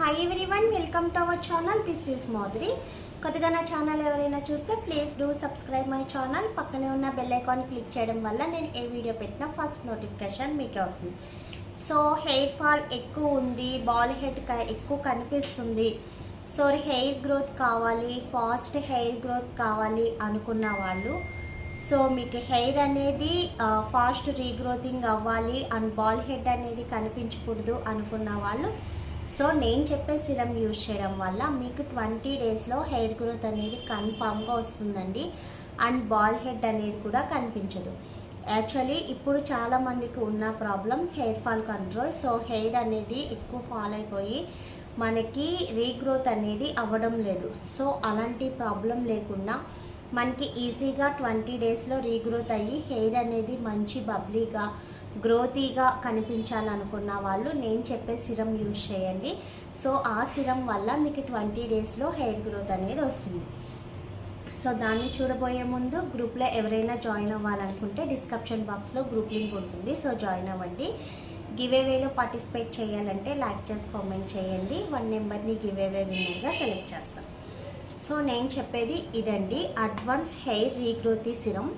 Hi everyone, welcome to our channel. This is Madhuri. కొత్తగా నా channel ఎవరైనా చూస్తే please do subscribe my channel. పక్కనే ఉన్న బెల్ ఐకాన్ క్లిక్ చేయడం వల్ల నేను ఏ వీడియో పెట్టినా ఫస్ట్ నోటిఫికేషన్ మీకే వస్తుంది. సో హెయిర్ ఫాల్ ఎక్కువ ఉంది, బాల్ హెడ్ ఎక్కువ కనిపిస్తుంది, సో హెయిర్ గ్రోత్ కావాలి, ఫాస్ట్ హెయిర్ గ్రోత్ కావాలి అనుకున్న వాళ్ళు, సో మీకు హెయిర్ అనేది ఫాస్ట్ రీగ్రోతింగ్ అవ్వాలి అండ్ బాల్ హెడ్ అనేది కనిపించకూడదు అనుకున్న వాళ్ళు, సో నేను చెప్పే సిరం యూజ్ చేయడం వల్ల మీకు 20 డేస్లో హెయిర్ గ్రోత్ అనేది కన్ఫామ్గా వస్తుందండి. అండ్ బాల్ హెడ్ అనేది కూడా కనిపించదు. యాక్చువల్లీ ఇప్పుడు చాలామందికి ఉన్న problem hair fall control. So hair అనేది ఎక్కువ ఫాల్ అయిపోయి మనకి రీగ్రోత్ అనేది అవ్వడం లేదు. సో అలాంటి ప్రాబ్లం లేకుండా మనకి ఈజీగా 20 డేస్లో రీగ్రోత్ అయ్యి హెయిర్ అనేది మంచి బబ్లీగా గ్రోతీగా కనిపించాలనుకున్న వాళ్ళు నేను చెప్పే సిరం యూజ్ చేయండి. సో ఆ సిరం వల్ల మీకు 20 డేస్లో హెయిర్ గ్రోత్ అనేది వస్తుంది. సో దాన్ని చూడబోయే ముందు గ్రూప్లో ఎవరైనా జాయిన్ అవ్వాలనుకుంటే డిస్క్రిప్షన్ బాక్స్లో గ్రూప్ లింక్ ఉంటుంది. సో జాయిన్ అవ్వండి. గివేవేలో పార్టిసిపేట్ చేయాలంటే లైక్ చేసి కామెంట్ చేయండి. 1 నెంబర్ని గివేవే విన్నర్గా సెలెక్ట్ చేస్తాం. సో నేను చెప్పేది ఇదండి, advance hair regrowth serum.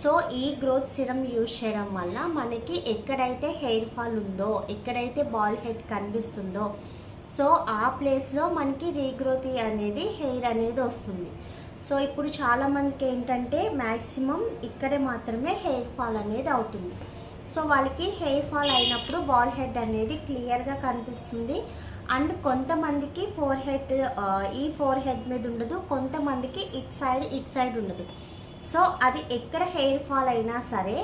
So ఈ గ్రోత్ సిరం యూజ్ చేయడం వల్ల మనకి ఎక్కడైతే హెయిర్ ఫాల్ ఉందో, ఎక్కడైతే బాల్ హెడ్ కనిపిస్తుందో, సో ఆ ప్లేస్లో మనకి రీగ్రోత్ అనేది హెయిర్ అనేది వస్తుంది. సో ఇప్పుడు చాలామందికి ఏంటంటే మ్యాక్సిమం ఇక్కడే మాత్రమే హెయిర్ ఫాల్ అనేది అవుతుంది. సో వాళ్ళకి హెయిర్ ఫాల్ అయినప్పుడు బాల్ హెడ్ అనేది క్లియర్గా కనిపిస్తుంది. అండ్ కొంతమందికి ఈ ఫోర్ హెడ్ మీద ఉండదు, కొంతమందికి ఇట్ సైడ్ ఉండదు. సో అది ఎక్కడ హెయిర్ ఫాల్ అయినా సరే,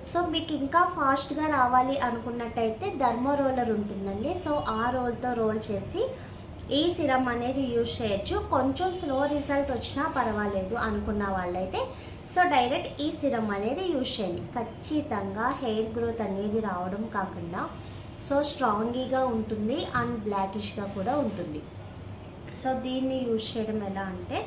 సో మీకు ఇంకా ఫాస్ట్గా రావాలి అనుకున్నట్టయితే ధర్మో రోలర్ ఉంటుందండి. సో ఆ రోల్తో రోల్ చేసి ఈ సిరం అనేది యూజ్ చేయొచ్చు. కొంచెం స్లో రిజల్ట్ వచ్చినా పర్వాలేదు అనుకున్న వాళ్ళైతే సో డైరెక్ట్ ఈ సిరం అనేది యూజ్ చేయండి. ఖచ్చితంగా హెయిర్ గ్రోత్ అనేది రావడం కాకుండా సో స్ట్రాంగీగా ఉంటుంది అండ్ బ్లాకిష్గా కూడా ఉంటుంది. సో దీన్ని యూజ్ చేయడం ఎలా అంటే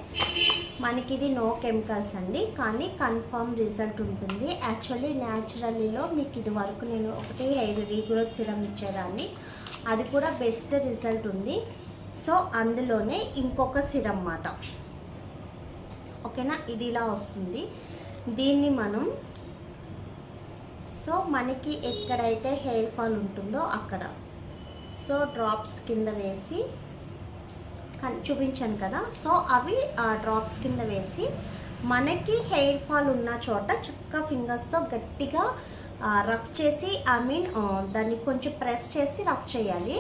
మనకి ఇది నో కెమికల్స్ అండి, కానీ కన్ఫర్మ్ రిజల్ట్ ఉంటుంది. యాక్చువల్లీ న్యాచురల్లీలో మీకు ఇది వరకు నేను ఒకటి హెయిర్ రీగ్రోత్ సిరం ఇచ్చేదాన్ని, అది కూడా బెస్ట్ రిజల్ట్ ఉంది. సో అందులోనే ఇంకొక సిరం మాట, ఓకేనా, ఇది ఇలా వస్తుంది. దీన్ని మనం సో మనకి ఎక్కడైతే హెయిర్ ఫాల్ ఉంటుందో అక్కడ సో డ్రాప్స్ కింద వేసి చూపించాను కదా, సో అవి డ్రాప్స్ కింద వేసి మనకి హెయిర్ ఫాల్ ఉన్న చోట చక్కగా ఫింగర్స్తో గట్టిగా రఫ్ చేసి దాన్ని కొంచెం ప్రెస్ చేసి రఫ్ చేయాలి.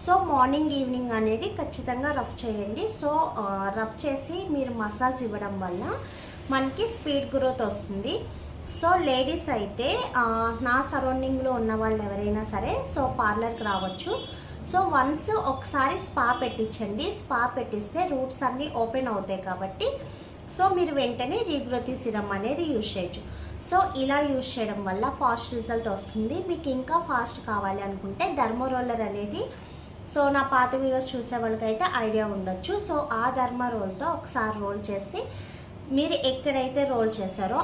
సో మార్నింగ్ ఈవినింగ్ అనేది ఖచ్చితంగా రఫ్ చేయండి. సో రఫ్ చేసి మీరు మసాజ్ ఇవ్వడం వల్ల మనకి స్పీడ్ గ్రోత్ వస్తుంది. సో లేడీస్ అయితే నా సరౌండింగ్లో ఉన్న వాళ్ళు ఎవరైనా సరే సో పార్లర్కి రావచ్చు. సో వన్స్ ఒకసారి స్పా పెట్టించండి. స్పా పెట్టిస్తే రూట్స్ అన్నీ ఓపెన్ అవుతాయి కాబట్టి సో మీరు వెంటనే రీగ్రోత్ సిరం అనేది యూజ్ చేయొచ్చు. సో ఇలా యూజ్ చేయడం వల్ల ఫాస్ట్ రిజల్ట్ వస్తుంది. మీకు ఇంకా ఫాస్ట్ కావాలి అనుకుంటే ధర్మో రోలర్ అనేది సో నా పాత వీడియోస్ చూసే వాళ్ళకైతే ఐడియా ఉండొచ్చు. సో ఆ ధర్మో రోల్తో ఒకసారి రోల్ చేసి మీరు ఎక్కడైతే రోల్ చేశారో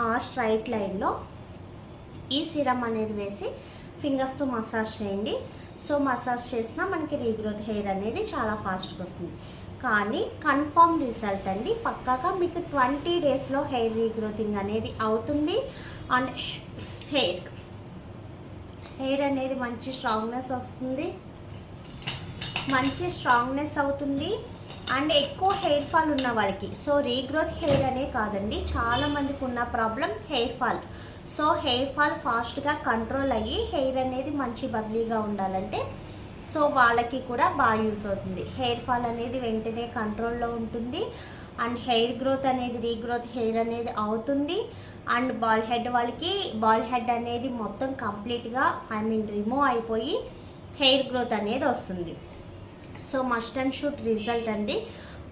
ఆ స్ట్రైట్ లైన్లో ఈ సిరం అనేది వేసి ఫింగర్స్తో మసాజ్ చేయండి. సో మసాజ్ చేసినా మనకి రీగ్రోత్ హెయిర్ అనేది చాలా ఫాస్ట్గా వస్తుంది. కానీ కన్ఫర్మ్ రిజల్ట్ అండి, పక్కాగా మీకు 20 డేస్లో హెయిర్ రీగ్రోతింగ్ అనేది అవుతుంది. అండ్ హెయిర్ అనేది మంచి స్ట్రాంగ్నెస్ వస్తుంది, మంచి స్ట్రాంగ్నెస్ అవుతుంది. అండ్ ఎక్కువ హెయిర్ ఫాల్ ఉన్న వాళ్ళకి, సో రీగ్రోత్ హెయిర్ అనే కాదండి, చాలామందికి ఉన్న problem hair fall. So hair fall ఫాస్ట్గా కంట్రోల్ అయ్యి హెయిర్ అనేది మంచి బబ్లీగా ఉండాలంటే సో వాళ్ళకి కూడా బాగా యూస్ అవుతుంది. హెయిర్ ఫాల్ అనేది వెంటనే కంట్రోల్లో ఉంటుంది. అండ్ హెయిర్ గ్రోత్ అనేది రీగ్రోత్ హెయిర్ అనేది అవుతుంది. అండ్ బాల్ హెడ్ వాళ్ళకి బాల్ హెడ్ అనేది మొత్తం కంప్లీట్గా రిమూవ్ అయిపోయి హెయిర్ గ్రోత్ అనేది వస్తుంది. So must and should result అండి,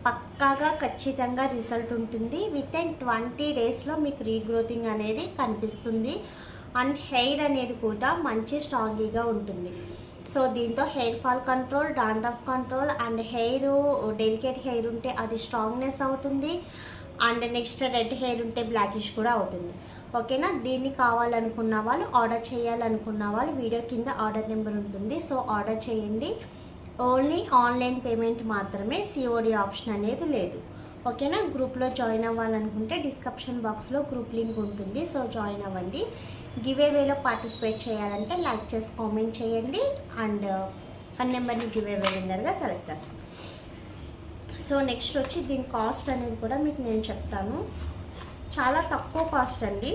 పక్కాగా ఖచ్చితంగా రిజల్ట్ ఉంటుంది. విత్ ఇన్ 20 డేస్లో మీకు రీగ్రోతింగ్ అనేది కనిపిస్తుంది. అండ్ హెయిర్ అనేది కూడా మంచి స్ట్రాంగీగా ఉంటుంది. సో దీంతో hair fall control, dandruff control, and hair delicate hair ఉంటే అది స్ట్రాంగ్నెస్ అవుతుంది. అండ్ నెక్స్ట్ రెడ్ హెయిర్ ఉంటే బ్లాకిష్ కూడా అవుతుంది. ఓకేనా, దీన్ని కావాలనుకున్న వాళ్ళు, ఆర్డర్ చేయాలనుకున్న వాళ్ళు వీడియో కింద ఆర్డర్ నెంబర్ ఉంటుంది. సో ఆర్డర్ చేయండి. ఓన్లీ ఆన్లైన్ పేమెంట్ మాత్రమే, సిఓడి ఆప్షన్ అనేది లేదు. ఓకేనా. గ్రూప్లో జాయిన్ అవ్వాలనుకుంటే డిస్క్రిప్షన్ బాక్స్లో గ్రూప్ లింక్ ఉంటుంది, సో జాయిన్ అవ్వండి. గివ్ అవేలో పార్టిసిపేట్ చేయాలంటే లైక్ చేసి కామెంట్ చేయండి అండ్ 1 నెంబర్ని గివ్ అవే విన్నర్గా సెలెక్ట్ చేస్తాను. సో నెక్స్ట్ వచ్చి దీని కాస్ట్ అనేది కూడా మీకు నేను చెప్తాను. చాలా తక్కువ కాస్ట్ అండి,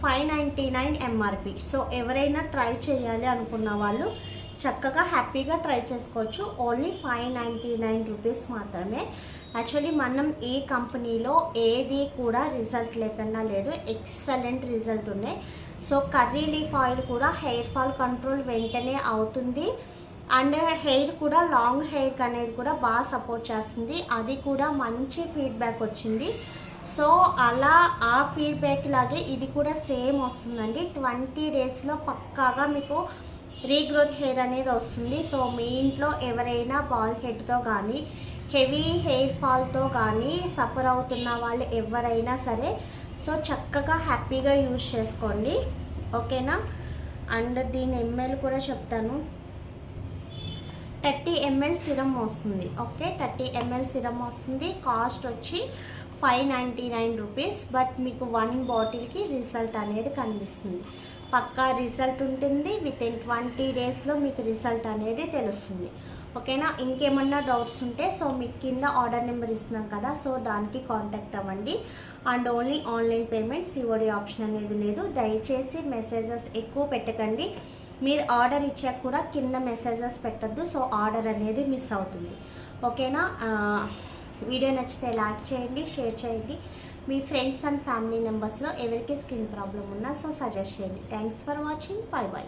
599 ఎంఆర్పి. సో ఎవరైనా ట్రై చేయాలి అనుకున్న వాళ్ళు చక్కగా హ్యాపీగా ట్రై చేసుకోవచ్చు. ఓన్లీ 599 రూపీస్ మాత్రమే. యాక్చువల్లీ మనం ఈ కంపెనీలో ఏది కూడా రిజల్ట్ లేకుండా లేదు, ఎక్సలెంట్ రిజల్ట్ ఉన్నాయి. సో కర్రీ లీఫ్ ఆయిల్ కూడా హెయిర్ ఫాల్ కంట్రోల్ వెంటనే అవుతుంది అండ్ హెయిర్ కూడా లాంగ్ హెయిర్ అనేది కూడా బాగా సపోర్ట్ చేస్తుంది. అది కూడా మంచి ఫీడ్బ్యాక్ వచ్చింది. సో అలా ఆ ఫీడ్బ్యాక్ లాగే ఇది కూడా సేమ్ వస్తుందండి. 20 డేస్లో పక్కాగా మీకు రీగ్రోత్ హెయిర్ అనేది వస్తుంది. సో మీ ఇంట్లో ఎవరైనా బాల్ హెడ్తో కానీ హెవీ హెయిర్ ఫాల్తో కానీ సఫర్ అవుతున్న వాళ్ళు ఎవరైనా సరే సో చక్కగా హ్యాపీగా యూజ్ చేసుకోండి. ఓకేనా. అండ్ దీని ఎంఎల్ కూడా చెప్తాను. 30 ml సిరమ్ వస్తుంది. ఓకే, 30 ml సిరమ్ వస్తుంది. కాస్ట్ వచ్చి 599 రూపీస్. బట్ మీకు 1 బాటిల్కి రిజల్ట్ అనేది కనిపిస్తుంది. పక్కా రిజల్ట్ ఉంటుంది. విత్ ఇన్ 20 డేస్లో మీకు రిజల్ట్ అనేది తెలుస్తుంది. ఓకేనా. ఇంకేమన్నా డౌట్స్ ఉంటే సో మీకు కింద ఆర్డర్ నెంబర్ ఇస్తున్నాం కదా, సో దానికి కాంటాక్ట్ అవ్వండి. And only online payment, COD option అనేది లేదు. దయచేసి మెసేజెస్ ఎక్కువ పెట్టకండి. మీరు ఆర్డర్ ఇచ్చాక కూడా కింద మెసేజెస్ పెట్టద్దు, సో ఆర్డర్ అనేది మిస్ అవుతుంది. ఓకేనా. వీడియో నచ్చితే లైక్ చేయండి, షేర్ చేయండి. మీ ఫ్రెండ్స్ అండ్ ఫ్యామిలీ మెంబర్స్లో ఎవరికి స్కిన్ ప్రాబ్లం ఉన్నా సో సజెస్ట్ చేయండి. Thanks for watching. By by.